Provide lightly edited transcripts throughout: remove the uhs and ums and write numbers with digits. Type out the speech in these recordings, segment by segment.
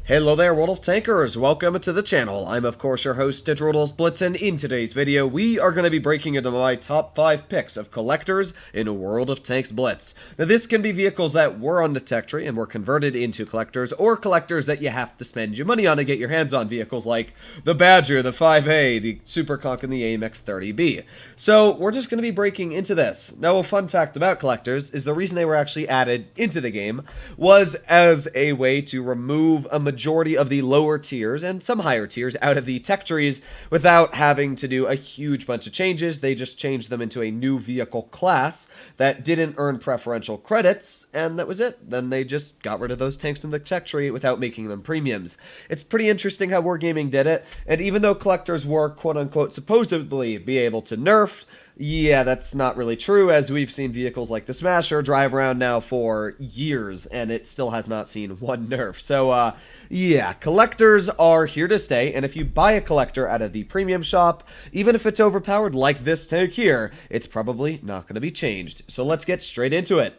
Hello there, World of Tankers! Welcome to the channel. I'm of course your host, Droodles Blitz, and in today's video, we are going to be breaking into my top 5 picks of collectors in World of Tanks Blitz. Now this can be vehicles that were on the tech tree and were converted into collectors, or collectors that you have to spend your money on to get your hands on vehicles like the Badger, the 5A, the Super Conch, and the AMX 30B. So we're just going to be breaking into this. Now a fun fact about collectors is the reason they were actually added into the game was as a way to remove a majority of the lower tiers and some higher tiers out of the tech trees without having to do a huge bunch of changes. They just changed them into a new vehicle class that didn't earn preferential credits, and that was it. Then they just got rid of those tanks in the tech tree without making them premiums. It's pretty interesting how Wargaming did it, and even though collectors were quote-unquote supposedly be able to nerf, yeah, that's not really true, as we've seen vehicles like the Smasher drive around now for years, and it still has not seen one nerf. So, yeah, collectors are here to stay, and if you buy a collector out of the premium shop, even if it's overpowered like this tank here, it's probably not going to be changed. So let's get straight into it.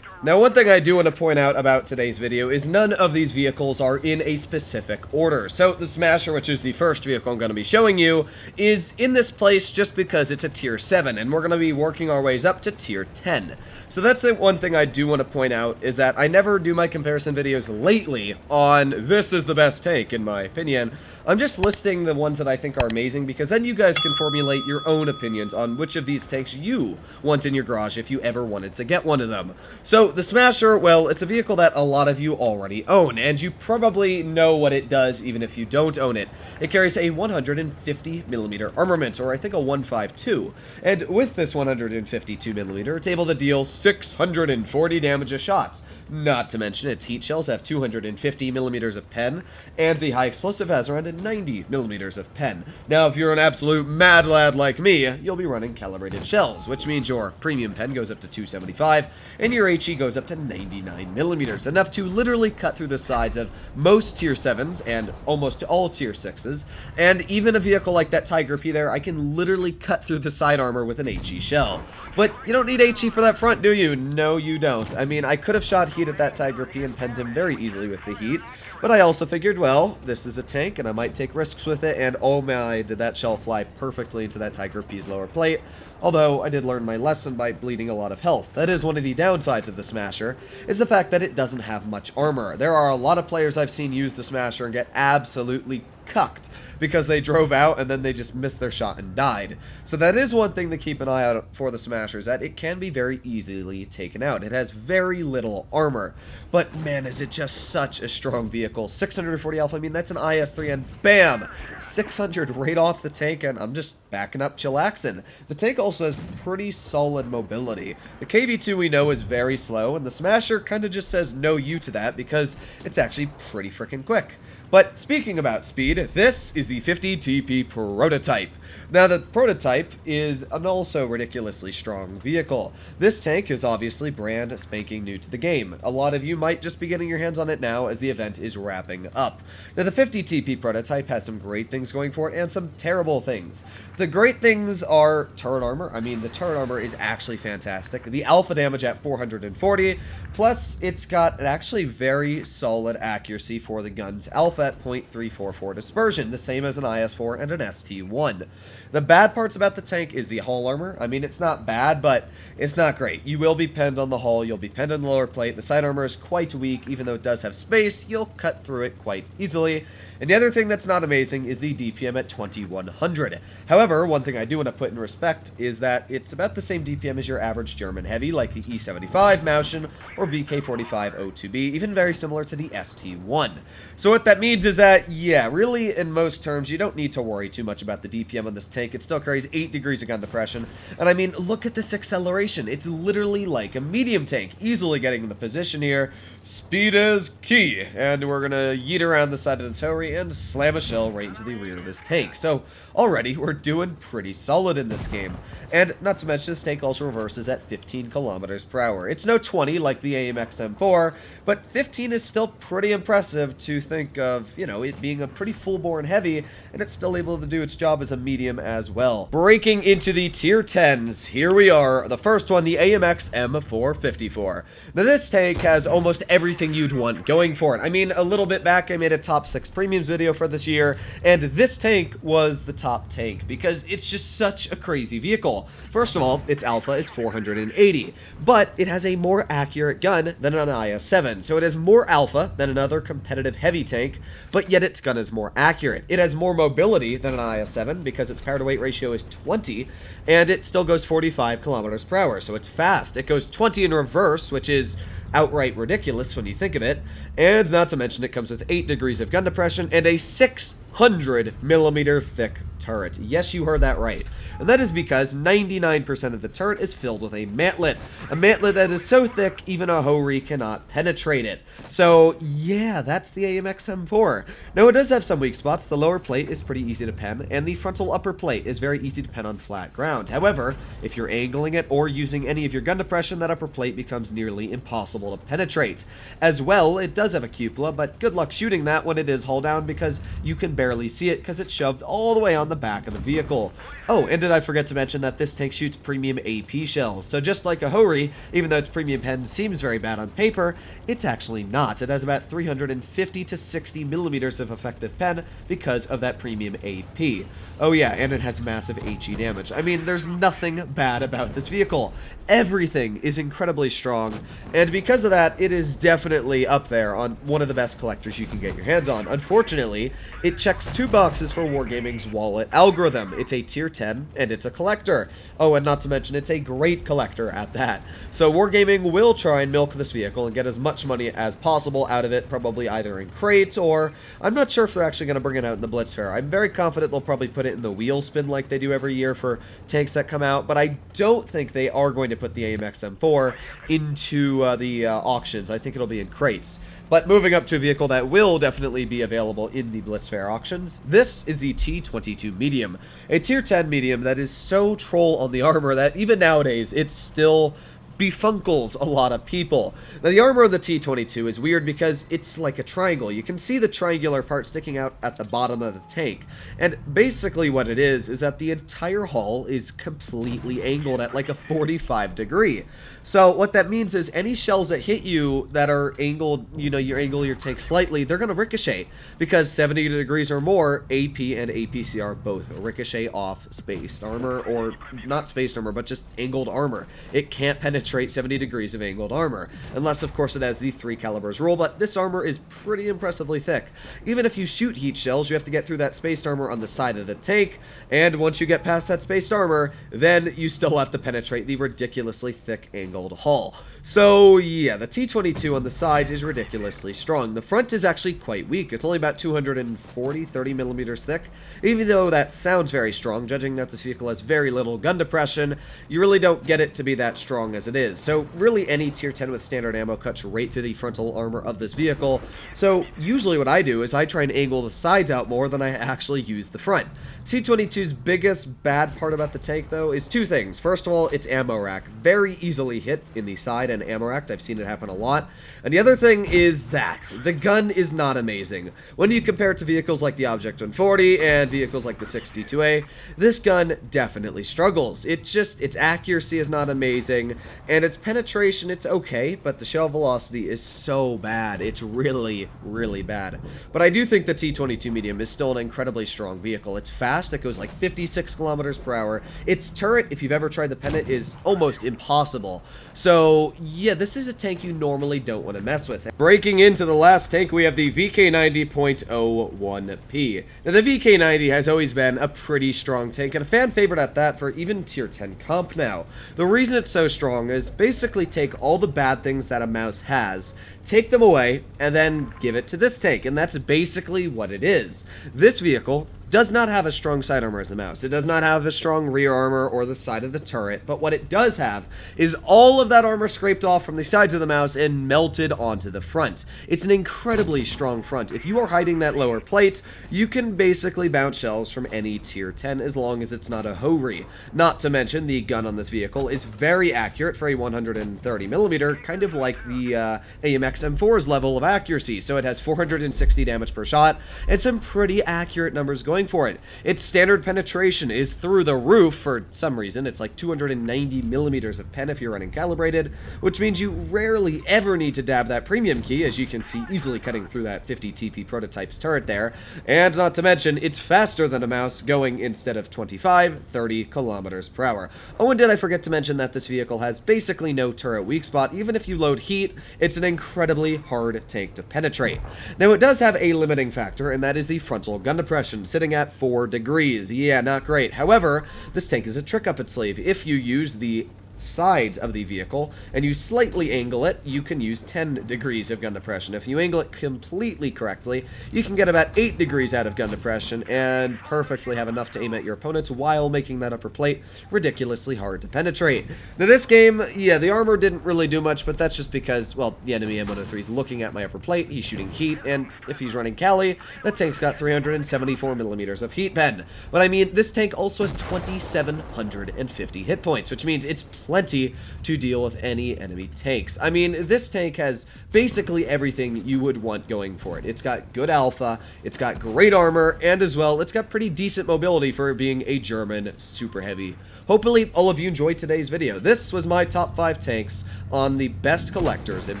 Now, one thing I do want to point out about today's video is none of these vehicles are in a specific order. So the Smasher, which is the first vehicle I'm going to be showing you, is in this place just because it's a tier 7, and we're going to be working our ways up to tier 10. So that's the one thing I do want to point out, is that I never do my comparison videos lately on this is the best tank, in my opinion. I'm just listing the ones that I think are amazing, because then you guys can formulate your own opinions on which of these tanks you want in your garage if you ever wanted to get one of them. So the Smasher, well, it's a vehicle that a lot of you already own, and you probably know what it does even if you don't own it. It carries a 150mm armament, or I think a 152, and with this 152mm, it's able to deal 640 damage a shot. Not to mention its heat shells have 250mm of pen, and the high explosive has around 90mm of pen. Now, if you're an absolute mad lad like me, you'll be running calibrated shells, which means your premium pen goes up to 275, and your HE goes up to 99mm, enough to literally cut through the sides of most tier 7s and almost all tier 6s, and even a vehicle like that Tiger P there, I can literally cut through the side armor with an HE shell. But you don't need HE for that front, do you? No, you don't. I mean, I could have shot heat at that Tiger P and penned him very easily with the heat, but I also figured, well, this is a tank and I might take risks with it, and oh my, did that shell fly perfectly into that Tiger P's lower plate. Although, I did learn my lesson by bleeding a lot of health. That is one of the downsides of the Smasher, is the fact that it doesn't have much armor. There are a lot of players I've seen use the Smasher and get absolutely cucked because they drove out and then they just missed their shot and died. So that is one thing to keep an eye out for the Smasher, is that it can be very easily taken out. It has very little armor, but man, is it just such a strong vehicle. 640 alpha, I mean, that's an IS-3, and bam! 600 right off the tank, and I'm just backing up chillaxing. The tank also has pretty solid mobility. The KV-2 we know is very slow, and the Smasher kind of just says no you to that because it's actually pretty freaking quick. But speaking about speed, this is the 50 TP prototype. Now, the prototype is an also ridiculously strong vehicle. This tank is obviously brand spanking new to the game. A lot of you might just be getting your hands on it now as the event is wrapping up. Now, the 50 TP prototype has some great things going for it and some terrible things. The great things are turret armor. I mean, the turret armor is actually fantastic. The alpha damage at 440, plus it's got an actually very solid accuracy for the gun's alpha at .344 dispersion, the same as an IS-4 and an ST-1. The bad parts about the tank is the hull armor. I mean, it's not bad, but it's not great. You will be penned on the hull, you'll be penned on the lower plate. The side armor is quite weak, even though it does have space, you'll cut through it quite easily. And the other thing that's not amazing is the DPM at 2100. However, one thing I do want to put in respect is that it's about the same DPM as your average German heavy, like the E75 Mauschen or VK45 O2B, even very similar to the ST1. So what that means is that, yeah, really in most terms, you don't need to worry too much about the DPM on this tank. It still carries 8 degrees of gun depression. And I mean, look at this acceleration. It's literally like a medium tank, easily getting in the position here. Speed is key, and we're gonna yeet around the side of the turret and slam a shell right into the rear of his tank. So already we're doing pretty solid in this game. And not to mention, this tank also reverses at 15 kilometers per hour. It's no 20 like the AMX M4, but 15 is still pretty impressive to think of, you know, it being a pretty full-born heavy, and it's still able to do its job as a medium as well. Breaking into the tier 10s, here we are. The first one, the AMX M454. Now this tank has almost everything you'd want going for it. I mean, a little bit back, I made a top 6 premiums video for this year, and this tank was the top tank because it's just such a crazy vehicle. First of all, its alpha is 480, but it has a more accurate gun than an IS-7, so it has more alpha than another competitive heavy tank, but yet its gun is more accurate. It has more mobility than an IS-7 because its power-to-weight ratio is 20, and it still goes 45 kilometers per hour, so it's fast. It goes 20 in reverse, which is outright ridiculous when you think of it, and not to mention it comes with 8 degrees of gun depression and a 600mm thick turret. Yes, you heard that right. And that is because 99% of the turret is filled with a mantlet. A mantlet that is so thick, even a Hori cannot penetrate it. So, yeah, that's the AMX M4. Now, it does have some weak spots. The lower plate is pretty easy to pen, and the frontal upper plate is very easy to pen on flat ground. However, if you're angling it or using any of your gun depression, that upper plate becomes nearly impossible to penetrate. As well, it does have a cupola, but good luck shooting that when it is hull down because you can barely see it because it's shoved all the way on the back of the vehicle. Oh, and did I forget to mention that this tank shoots premium AP shells. So just like a Hori, even though its premium pen seems very bad on paper, it's actually not. It has about 350 to 60 millimeters of effective pen because of that premium AP. Oh yeah, and it has massive HE damage. I mean, there's nothing bad about this vehicle. Everything is incredibly strong, and because of that, it is definitely up there on one of the best collectors you can get your hands on. Unfortunately, it checks 2 boxes for Wargaming's wallet algorithm. It's a tier 10, and it's a collector. Oh, and not to mention, it's a great collector at that. So Wargaming will try and milk this vehicle and get as much money as possible out of it, probably either in crates or I'm not sure if they're actually going to bring it out in the Blitz Fair. I'm very confident they'll probably put it in the wheel spin like they do every year for tanks that come out, but I don't think they are going to put the AMX M4 into the auctions. I think it'll be in crates. But moving up to a vehicle that will definitely be available in the Blitz Fair auctions, this is the T22 Medium. A tier 10 medium that is so troll on the armor that even nowadays it's still befunkles a lot of people. Now, the armor of the T22 is weird because it's like a triangle. You can see the triangular part sticking out at the bottom of the tank. And basically what it is that the entire hull is completely angled at like a 45 degree. So what that means is any shells that hit you that are angled, you know, you angle your tank slightly, they're going to ricochet because 70 degrees or more, AP and APCR both ricochet off spaced armor, or not spaced armor, but just angled armor. It can't penetrate 70 degrees of angled armor, unless of course it has the 3 calibers rule, but this armor is pretty impressively thick. Even if you shoot heat shells, you have to get through that spaced armor on the side of the tank, and once you get past that spaced armor, then you still have to penetrate the ridiculously thick angled hull. So yeah, the T22 on the sides is ridiculously strong. The front is actually quite weak. It's only about 30 millimeters thick. Even though that sounds very strong, judging that this vehicle has very little gun depression, you really don't get it to be that strong as it is. So really any tier 10 with standard ammo cuts right through the frontal armor of this vehicle. So usually what I do is I try and angle the sides out more than I actually use the front. T22's biggest bad part about the tank though is 2 things. First of all, its ammo rack. Very easily hit in the side and ammo rack. I've seen it happen a lot. And the other thing is that the gun is not amazing. When you compare it to vehicles like the Object 140 and vehicles like the 62A, this gun definitely struggles. Its accuracy is not amazing, and its penetration, it's okay, but the shell velocity is so bad. It's really, really bad. But I do think the T22 Medium is still an incredibly strong vehicle. It's fast. It goes like 56 kilometers per hour. Its turret, if you've ever tried to pen it, is almost impossible. So yeah, this is a tank you normally don't want to mess with. Breaking into the last tank, we have the VK90.01P. Now the VK90 has always been a pretty strong tank, and a fan favorite at that for even tier 10 comp now. The reason it's so strong is basically take all the bad things that a mouse has, take them away, and then give it to this tank, and that's basically what it is. This vehicle does not have a strong side armor as the mouse. It does not have a strong rear armor or the side of the turret, but what it does have is all of that armor scraped off from the sides of the mouse and melted onto the front. It's an incredibly strong front. If you are hiding that lower plate, you can basically bounce shells from any tier 10 as long as it's not a Hori. Not to mention, the gun on this vehicle is very accurate for a 130mm, kind of like the AMX M4's level of accuracy. So it has 460 damage per shot and some pretty accurate numbers going going for it. Its standard penetration is through the roof for some reason. It's like 290 millimeters of pen if you're running calibrated, which means you rarely ever need to dab that premium key, as you can see easily cutting through that 50 TP prototype's turret there. And not to mention, it's faster than a mouse, going instead of 25, 30 kilometers per hour. Oh, and did I forget to mention that this vehicle has basically no turret weak spot. Even if you load heat, it's an incredibly hard tank to penetrate. Now, it does have a limiting factor, and that is the frontal gun depression, sitting at 4 degrees. Yeah, not great. However, this tank is a trick up its sleeve. If you use the sides of the vehicle and you slightly angle it, you can use 10 degrees of gun depression. If you angle it completely correctly, you can get about 8 degrees out of gun depression and perfectly have enough to aim at your opponents while making that upper plate ridiculously hard to penetrate. Now, this game, yeah, the armor didn't really do much, but that's just because, well, the enemy M103 is looking at my upper plate, he's shooting heat, and if he's running Cali, that tank's got 374 millimeters of heat pen. But I mean, this tank also has 2,750 hit points, which means it's plenty to deal with any enemy tanks. I mean, this tank has basically everything you would want going for it. It's got good alpha, it's got great armor, and as well, it's got pretty decent mobility for being a German super heavy. Hopefully, all of you enjoyed today's video. This was my top 5 tanks on the best collectors in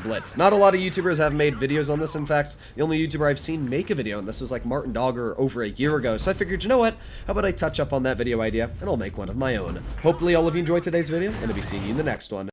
Blitz. Not a lot of YouTubers have made videos on this. In fact, the only YouTuber I've seen make a video on this was like Martin Dogger over a year ago. So I figured, you know what? How about I touch up on that video idea, and I'll make one of my own. Hopefully, all of you enjoyed today's video, and I'll be seeing you in the next one.